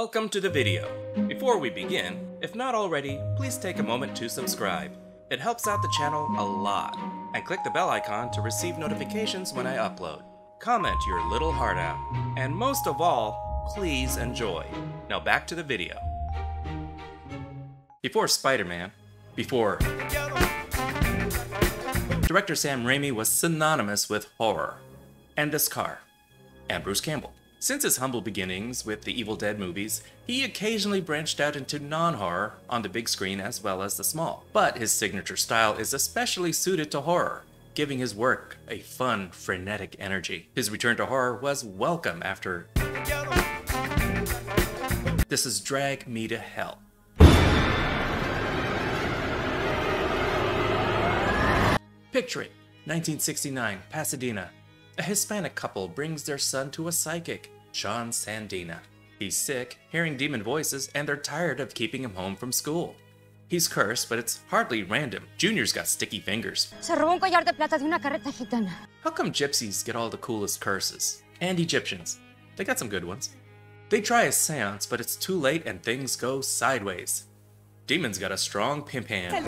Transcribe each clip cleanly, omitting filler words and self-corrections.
Welcome to the video. Before we begin, if not already, please take a moment to subscribe. It helps out the channel a lot. And click the bell icon to receive notifications when I upload. Comment your little heart out. And most of all, please enjoy. Now back to the video. Before Spider-Man, director Sam Raimi was synonymous with horror. And this car. And Bruce Campbell. Since his humble beginnings with the Evil Dead movies, he occasionally branched out into non-horror on the big screen as well as the small. But his signature style is especially suited to horror, giving his work a fun, frenetic energy. His return to horror was welcome after This Is Drag Me to Hell. Picture it, 1969, Pasadena. A Hispanic couple brings their son to a psychic, Sean Sandina. He's sick, hearing demon voices, and they're tired of keeping him home from school. He's cursed, but it's hardly random. Junior's got sticky fingers. Se robó un collar de plata de una carreta gitana. How come gypsies get all the coolest curses? And Egyptians. They got some good ones. They try a seance, but it's too late and things go sideways. Demon's got a strong pimp hand.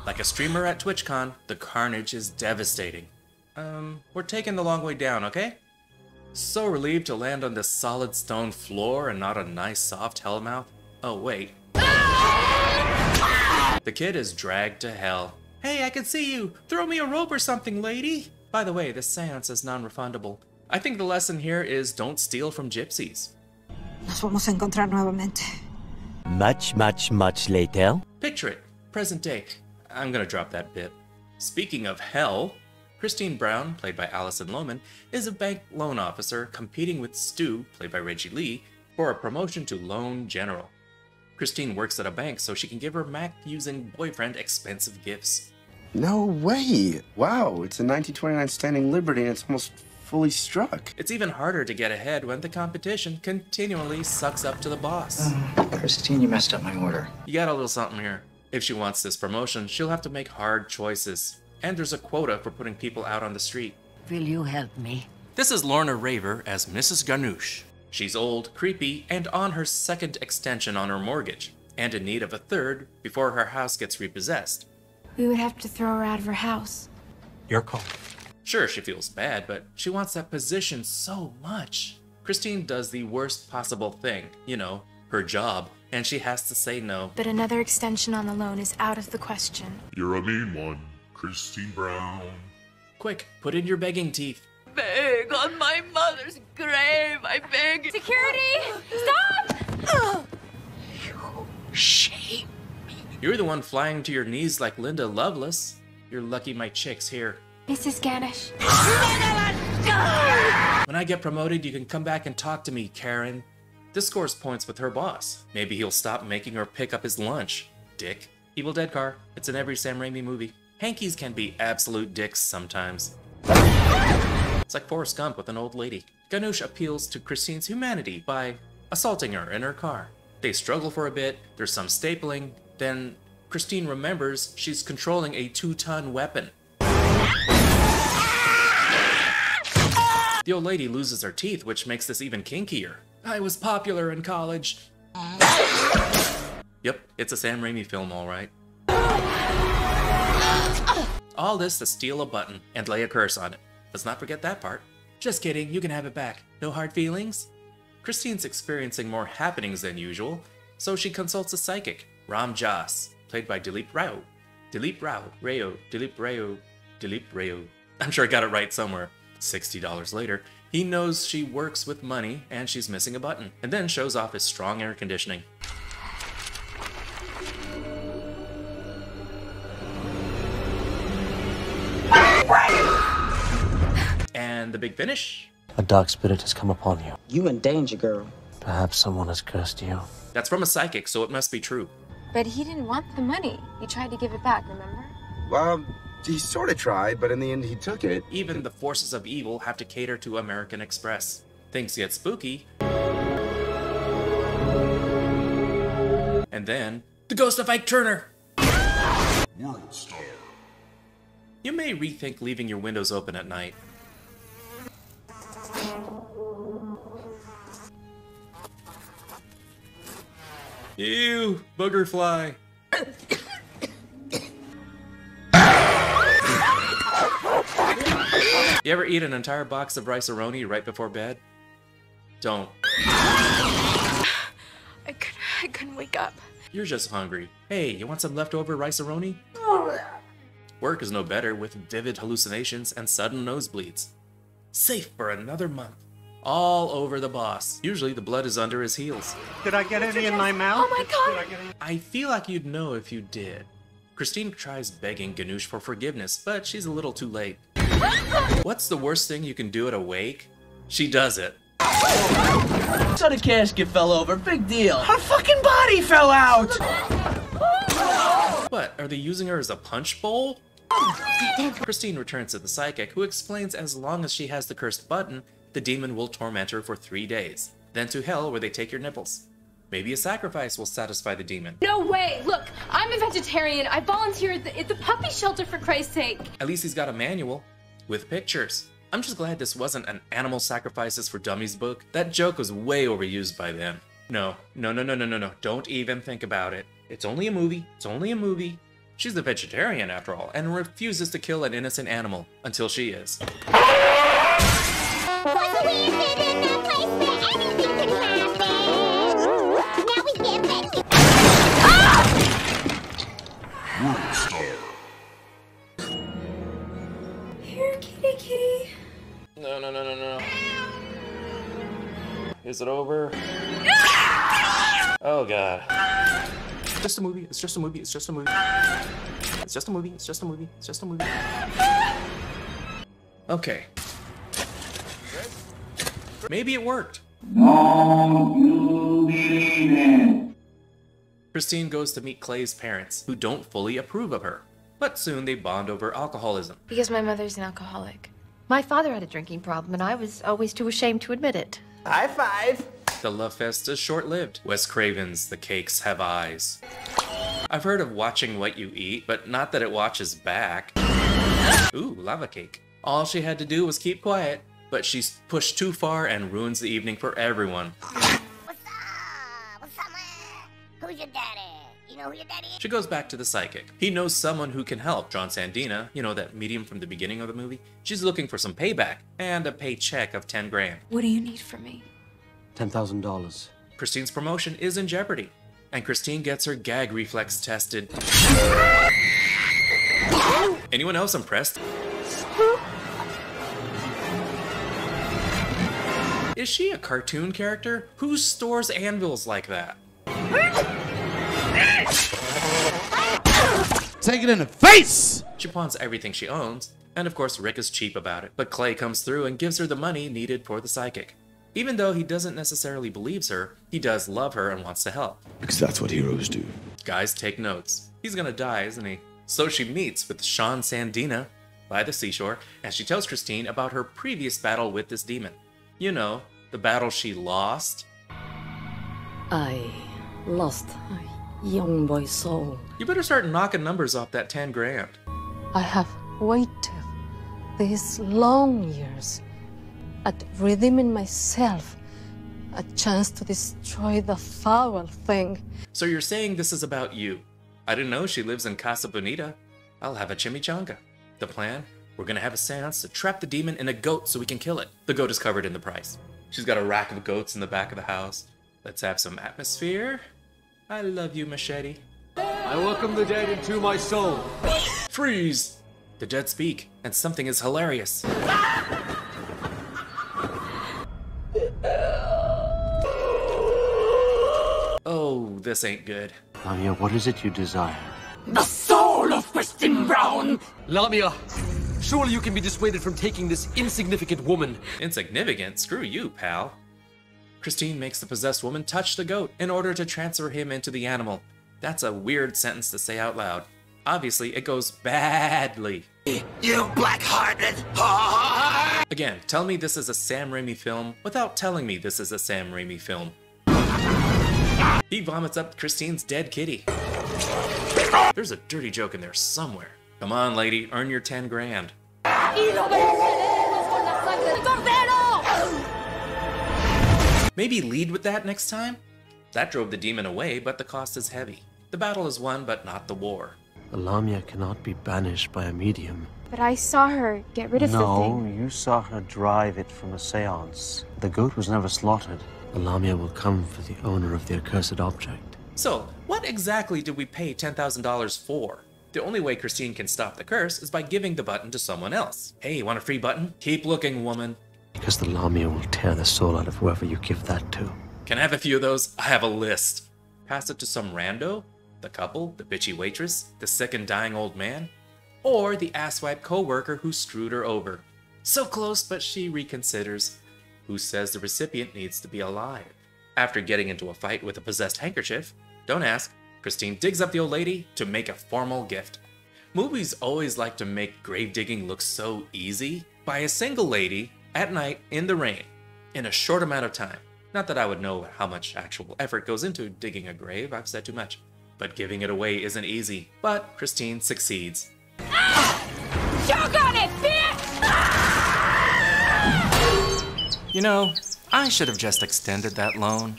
Like a streamer at TwitchCon, the carnage is devastating. We're taking the long way down, okay? So relieved to land on this solid stone floor and not a nice soft hellmouth. Oh wait. The kid is dragged to hell. Hey, I can see you! Throw me a rope or something, lady! By the way, this seance is non-refundable. I think the lesson here is don't steal from gypsies. Nos vamos a encontrar nuevamente. Much later. Picture it, present day. I'm gonna drop that bit. Speaking of hell, Christine Brown, played by Allison Lohman, is a bank loan officer competing with Stu, played by Reggie Lee, for a promotion to loan general. Christine works at a bank so she can give her Mac-using boyfriend expensive gifts. No way! Wow, it's a 1929 Standing Liberty and it's almost fully struck. It's even harder to get ahead when the competition continually sucks up to the boss. Christine, you messed up my order. You got a little something here. If she wants this promotion, she'll have to make hard choices. And there's a quota for putting people out on the street. Will you help me? This is Lorna Raver as Mrs. Garnouche. She's old, creepy, and on her second extension on her mortgage, and in need of a third before her house gets repossessed. We would have to throw her out of her house. Your call. Sure, she feels bad, but she wants that position so much. Christine does the worst possible thing, you know, her job, and she has to say no. But another extension on the loan is out of the question. You're a mean one, Christine Brown. Quick, put in your begging teeth. Beg on my mother's grave, I beg. Security! Stop! You shame me. You're the one flying to your knees like Linda Lovelace. You're lucky my chick's here. Mrs. Ganesh. When I get promoted, you can come back and talk to me, Karen. This scores points with her boss. Maybe he'll stop making her pick up his lunch. Dick. Evil Dead car. It's in every Sam Raimi movie. Hankies can be absolute dicks sometimes. It's like Forrest Gump with an old lady. Ganush appeals to Christine's humanity by assaulting her in her car. They struggle for a bit, there's some stapling, then Christine remembers she's controlling a 2-ton weapon. The old lady loses her teeth, which makes this even kinkier. I was popular in college. Yep, it's a Sam Raimi film, alright. All this to steal a button and lay a curse on it. Let's not forget that part. Just kidding, you can have it back. No hard feelings? Christine's experiencing more happenings than usual, so she consults a psychic, Ram Jas, played by Dilip Rao. Dilip Rao. I'm sure I got it right somewhere. $60 later, he knows she works with money and she's missing a button, and then shows off his strong air conditioning. And the big finish? A dark spirit has come upon you. You in danger, girl. Perhaps someone has cursed you. That's from a psychic, so it must be true. But he didn't want the money. He tried to give it back, remember? He sort of tried, but in the end he took it. Even the forces of evil have to cater to American Express. Things get spooky. And then, the ghost of Ike Turner! World Star. You may rethink leaving your windows open at night. Ew, booger fly. You ever eat an entire box of rice-a-roni right before bed? Don't. I couldn't wake up. You're just hungry. Hey, you want some leftover rice-a-roni? Work is no better with vivid hallucinations and sudden nosebleeds. Safe for another month. All over the boss. Usually the blood is under his heels. Did I get any in my mouth? Oh my god! I feel like you'd know if you did. Christine tries begging Ganush for forgiveness, but she's a little too late. What's the worst thing you can do at a wake? She does it. So the casket fell over, big deal. Her fucking body fell out! What, are they using her as a punch bowl? Christine returns to the psychic, who explains as long as she has the cursed button, the demon will torment her for 3 days. Then to hell where they take your nipples. Maybe a sacrifice will satisfy the demon. No way! Look, I'm a vegetarian. I volunteer at the puppy shelter, for Christ's sake. At least he's got a manual with pictures. I'm just glad this wasn't an animal sacrifices for dummies book. That joke was way overused by then. No. Don't even think about it. It's only a movie. It's only a movie. She's a vegetarian after all, and refuses to kill an innocent animal until she is. Here, kitty. No. Is it over? Oh god. It's just a movie. It's just a movie. It's just a movie. It's just a movie. It's just a movie. It's just a movie. Okay. Maybe it worked. Christine goes to meet Clay's parents, who don't fully approve of her. But soon they bond over alcoholism. Because my mother's an alcoholic. My father had a drinking problem, and I was always too ashamed to admit it. High five! The love fest is short-lived. Wes Craven's The Cakes Have Eyes. I've heard of watching what you eat, but not that it watches back. Ooh, lava cake. All she had to do was keep quiet, but she's pushed too far and ruins the evening for everyone. What's up? What's up, man? Who's your daddy? You know who your daddy is? She goes back to the psychic. He knows someone who can help, John Sandina, you know, that medium from the beginning of the movie. She's looking for some payback and a paycheck of 10 grand. What do you need from me? $10,000. Christine's promotion is in jeopardy, and Christine gets her gag reflex tested. Anyone else impressed? Is she a cartoon character? Who stores anvils like that? Take it in the face! She pawns everything she owns, and of course Rick is cheap about it. But Clay comes through and gives her the money needed for the psychic. Even though he doesn't necessarily believe her, he does love her and wants to help. Because that's what heroes do. Guys, take notes. He's gonna die, isn't he? So she meets with Sean Sandina by the seashore, and she tells Christine about her previous battle with this demon. You know, the battle she lost. I lost a young boy's soul. You better start knocking numbers off that 10 grand. I have waited these long years at redeeming myself, a chance to destroy the foul thing. So you're saying this is about you? I didn't know she lives in Casa Bonita. I'll have a chimichanga. The plan? We're gonna have a seance to trap the demon in a goat so we can kill it. The goat is covered in the price. She's got a rack of goats in the back of the house. Let's have some atmosphere. I love you, Machete. I welcome the dead into my soul. Freeze! The dead speak, and something is hilarious. Oh, this ain't good. Lamia, what is it you desire? The soul of Christine Brown! Lamia, surely you can be dissuaded from taking this insignificant woman. Insignificant? Screw you, pal. Christine makes the possessed woman touch the goat in order to transfer him into the animal. That's a weird sentence to say out loud. Obviously, it goes badly. You black-hearted whore! Again, tell me this is a Sam Raimi film without telling me this is a Sam Raimi film. He vomits up Christine's dead kitty. There's a dirty joke in there somewhere. Come on, lady, earn your 10 grand. Maybe lead with that next time? That drove the demon away, but the cost is heavy. The battle is won, but not the war. The Lamia cannot be banished by a medium. But I saw her get rid of the thing. No, you saw her drive it from a seance. The goat was never slaughtered. The Lamia will come for the owner of the accursed object. So, what exactly did we pay $10,000 for? The only way Christine can stop the curse is by giving the button to someone else. Hey, want a free button? Keep looking, woman. Because the Lamia will tear the soul out of whoever you give that to. Can I have a few of those? I have a list. Pass it to some rando? The couple? The bitchy waitress? The sick and dying old man? Or the asswipe co-worker who screwed her over? So close, but she reconsiders. Who says the recipient needs to be alive? After getting into a fight with a possessed handkerchief, don't ask, Christine digs up the old lady to make a formal gift. Movies always like to make grave digging look so easy by a single lady at night in the rain in a short amount of time. Not that I would know how much actual effort goes into digging a grave, I've said too much. But giving it away isn't easy. But Christine succeeds. Choke on it, bitch! You know, I should have just extended that loan.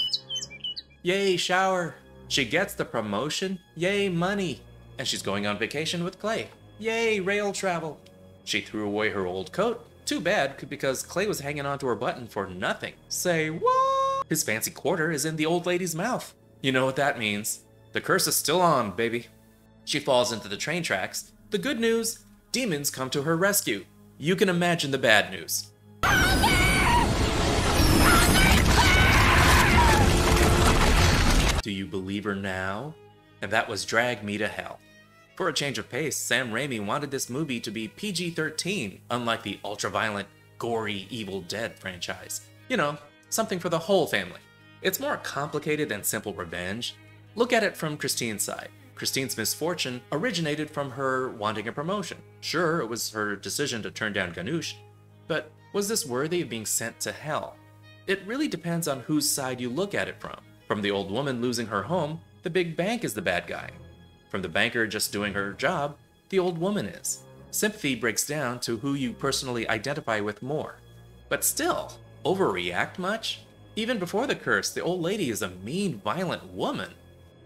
Yay, shower. She gets the promotion. Yay, money. And she's going on vacation with Clay. Yay, rail travel. She threw away her old coat. Too bad, because Clay was hanging onto her button for nothing. Say what? His fancy quarter is in the old lady's mouth. You know what that means. The curse is still on, baby. She falls into the train tracks. The good news, demons come to her rescue. You can imagine the bad news. Do you believe her now? And that was Drag Me to Hell. For a change of pace, Sam Raimi wanted this movie to be PG-13, unlike the ultra-violent, gory Evil Dead franchise. You know, something for the whole family. It's more complicated than simple revenge. Look at it from Christine's side. Christine's misfortune originated from her wanting a promotion. Sure, it was her decision to turn down Ganush, but was this worthy of being sent to hell? It really depends on whose side you look at it from. From the old woman losing her home, the big bank is the bad guy. From the banker just doing her job, the old woman is. Sympathy breaks down to who you personally identify with more. But still, overreact much? Even before the curse, the old lady is a mean, violent woman.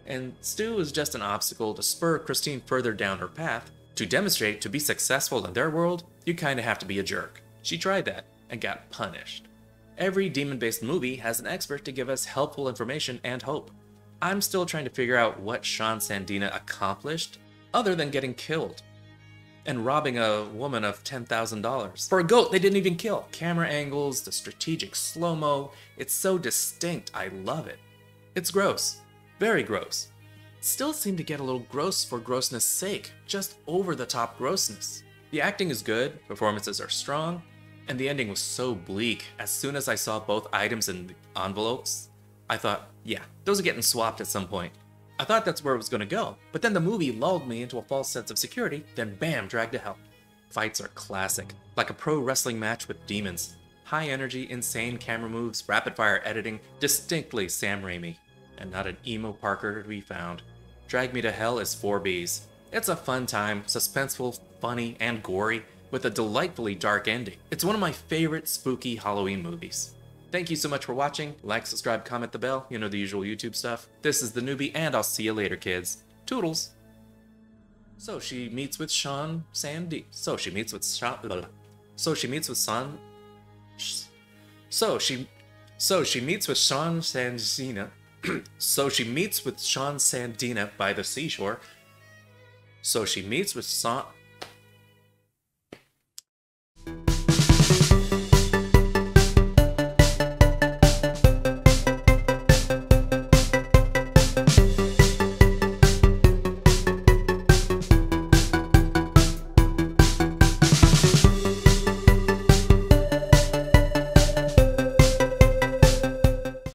And Stu is just an obstacle to spur Christine further down her path. To demonstrate to be successful in their world, you kinda have to be a jerk. She tried that and got punished. Every demon-based movie has an expert to give us helpful information and hope. I'm still trying to figure out what Sean Sandina accomplished, other than getting killed. And robbing a woman of $10,000. For a goat they didn't even kill. Camera angles, the strategic slow-mo, it's so distinct, I love it. It's gross. Very gross. Still seem to get a little gross for grossness' sake, just over-the-top grossness. The acting is good, performances are strong, and the ending was so bleak. As soon as I saw both items in the envelopes, I thought, yeah, those are getting swapped at some point. I thought that's where it was going to go, but then the movie lulled me into a false sense of security, then bam, dragged to hell. Fights are classic, like a pro wrestling match with demons. High energy, insane camera moves, rapid-fire editing, distinctly Sam Raimi. And not an emo Parker to be found. Drag Me to Hell is 4 Bs. It's a fun time, suspenseful, funny, and gory, with a delightfully dark ending. It's one of my favorite spooky Halloween movies. Thank you so much for watching. Like, subscribe, comment the bell, you know the usual YouTube stuff. This is theNewBee, and I'll see you later, kids. Toodles! So she meets with Sean Sandy. So she meets with Sean Sandina. So she meets with Sean Sandina by the seashore. So she meets with Sean